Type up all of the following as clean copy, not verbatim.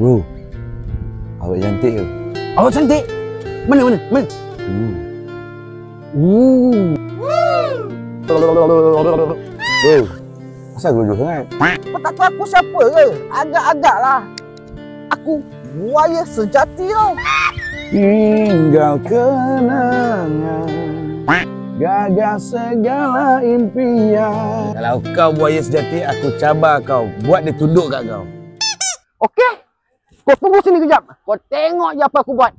Bro, awak cantik ke? Awak cantik? Mana? Bro, asal gerujuh sangat? Kau tak tahu aku siapa ke? Agak-agak lah. Aku buaya sejati tau. Tinggal kenangan, gagal segala impian. Kalau kau buaya sejati, aku cabar kau. Buat dia tunduk kat kau. Okey? Kau tunggu sini kejap. Kau tengok je apa aku buat.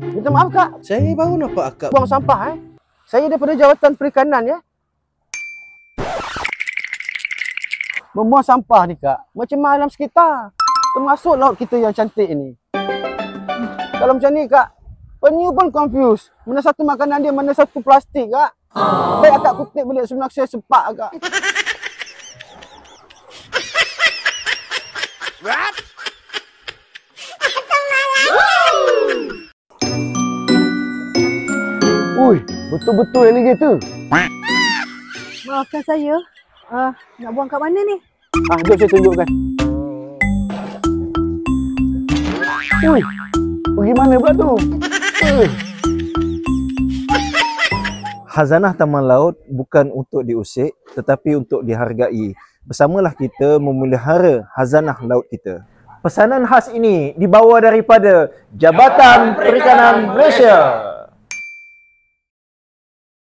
Minta maaf kak. Saya baru nampak akak Buang sampah Saya daripada Jawatan Perikanan ya. Membuang sampah ni kak. Macam alam sekitar. Termasuk laut kita yang cantik ni. Kalau macam ni kak, penyu pun confused. Mana satu makanan dia, mana satu plastik kak. Baik akak kutip balik sebenar saya sepak akak. Ui, betul-betul alligator. Maafkan saya. Nak buang kat mana ni? Jom saya tunjukkan. Ui, pergi mana pula tu? Khazanah Taman Laut bukan untuk diusik tetapi untuk dihargai. Bersamalah kita memelihara khazanah laut kita. Pesanan khas ini dibawa daripada Jabatan Perikanan Malaysia.